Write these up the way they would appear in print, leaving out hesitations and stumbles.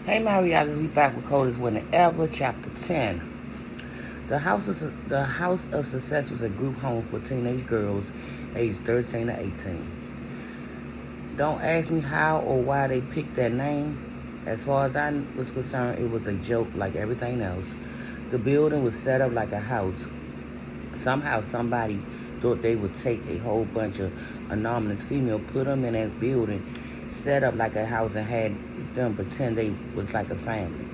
Hey, my reality back with Coldest Winter ever, Chapter 10. The House of Success was a group home for teenage girls aged 13 to 18. Don't ask me how or why they picked that name. As far as I was concerned, it was a joke like everything else. The building was set up like a house. Somehow somebody thought they would take a whole bunch of anonymous female, put them in that building, set up like a house, and had them pretend they was like a family.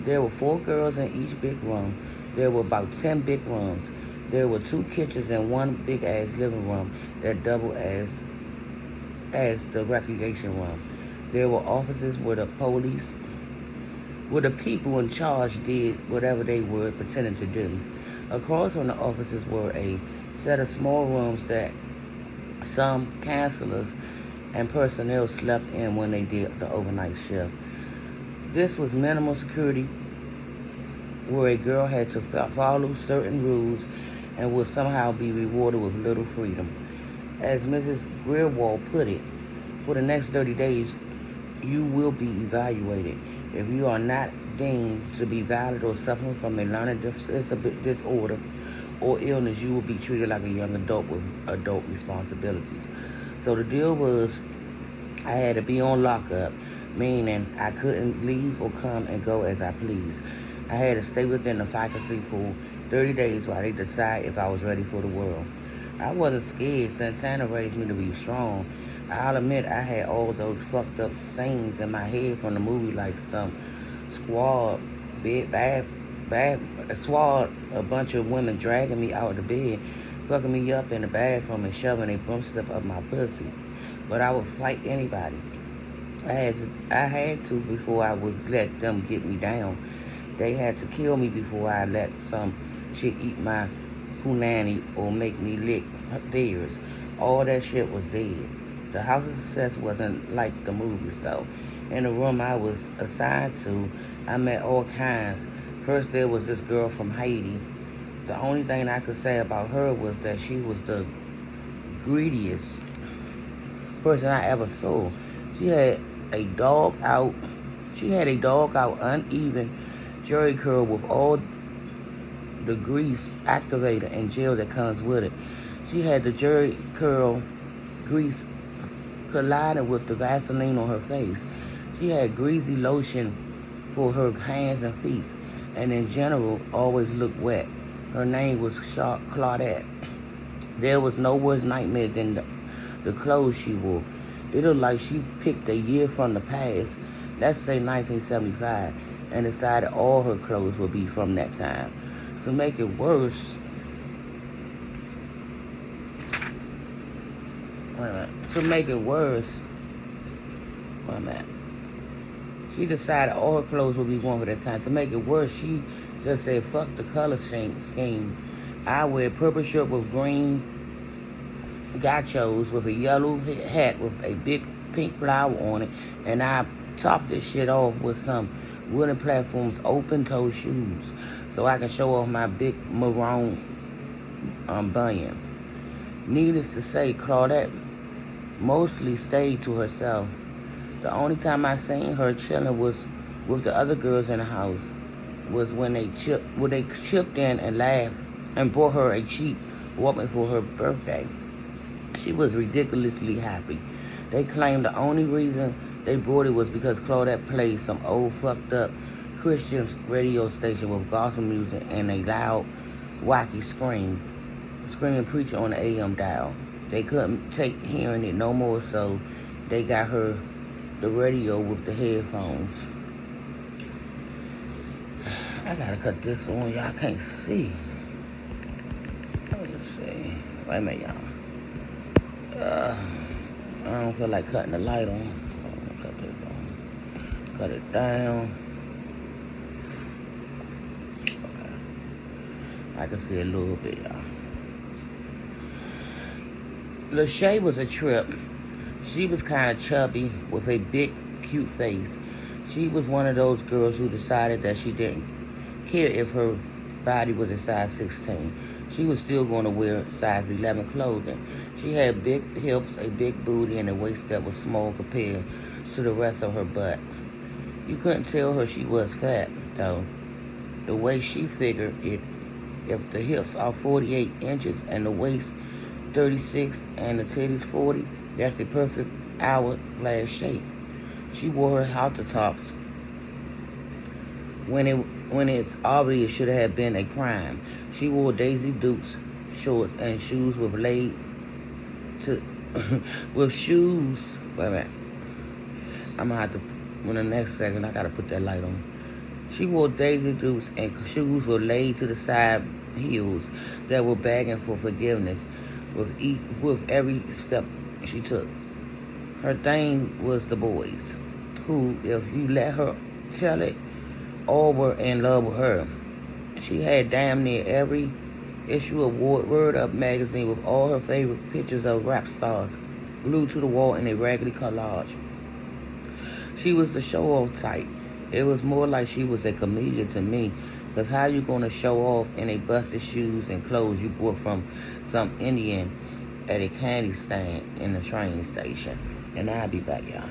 There were 4 girls in each big room. There were about 10 big rooms. There were 2 kitchens and 1 big ass living room that doubled as the recreation room. There were offices where the people in charge did whatever they were pretending to do. Across from the offices were a set of small rooms that some counselors and personnel slept in when they did the overnight shift. This was minimal security where a girl had to follow certain rules and would somehow be rewarded with little freedom. As Mrs. Grierwald put it, for the next 30 days, you will be evaluated. If you are not deemed to be valid or suffering from a learning disorder or illness, you will be treated like a young adult with adult responsibilities. So the deal was I had to be on lockup, meaning I couldn't leave or come and go as I pleased. I had to stay within the faculty for 30 days while they decide if I was ready for the world. I wasn't scared. Santana raised me to be strong. I'll admit I had all those fucked up scenes in my head from the movie, like some squad, squad, a bunch of women dragging me out of the bed, fucking me up in the bathroom and shoving a broomstick up my pussy. But I would fight anybody. I had to before I would let them get me down. They had to kill me before I let some chick eat my punani or make me lick theirs. All that shit was dead. The House of Success wasn't like the movies, though. In the room I was assigned to, I met all kinds. First, there was this girl from Haiti. The only thing I could say about her was that she was the greediest person I ever saw. She had a dog out uneven jerry curl with all the grease activator and gel that comes with it. She had the jerry curl grease colliding with the Vaseline on her face. She had greasy lotion for her hands and feet, and in general always looked wet. Her name was Claudette. There was no worse nightmare than the clothes she wore. It looked like she picked a year from the past, let's say 1975, and decided all her clothes would be from that time. To make it worse, she decided all her clothes would be worn for that time. To make it worse, she just said, fuck the color scheme. I wear purple shirt with green gachos with a yellow hat with a big pink flower on it, and I top this shit off with some wooden platforms, open-toe shoes, so I can show off my big maroon bunion. Needless to say, Claudette mostly stayed to herself. The only time I seen her chilling was with the other girls in the house was when they chipped in and laughed and bought her a cheap woman for her birthday. She was ridiculously happy. They claimed the only reason they brought it was because Claudette played some old fucked up Christian radio station with gospel music and a loud, wacky screaming preacher on the AM dial. They couldn't take hearing it no more, so they got her the radio with the headphones. I gotta cut this on, y'all can't see. Let me see. Wait a minute, y'all. I don't feel like cutting the light on. I'm gonna cut this on. Cut it down. Okay. I can see a little bit, y'all. Lachey was a trip. She was kind of chubby with a big, cute face. She was one of those girls who decided that she didn't care if her body was a size 16. She was still going to wear size 11 clothing. She had big hips, a big booty, and a waist that was small compared to the rest of her butt. You couldn't tell her she was fat, though. The way she figured it, if the hips are 48 inches and the waist 36 and the titties 40, that's a perfect hourglass shape. She wore her halter tops when it's obvious should have been a crime. She wore Daisy Dukes shorts and shoes with laid to with shoes. Wait a minute. I'm gonna have to. In the next second, I gotta put that light on. She wore Daisy Dukes and shoes were laid to the side heels that were begging for forgiveness with every step she took. Her thing was the boys, who, if you let her tell it, all were in love with her. She had damn near every issue of Word Up magazine with all her favorite pictures of rap stars glued to the wall in a raggedy collage. She was the show-off type. It was more like she was a comedian to me, because how you going to show off in a busted shoes and clothes you bought from some Indian at a candy stand in the train station? And I'll be back, y'all.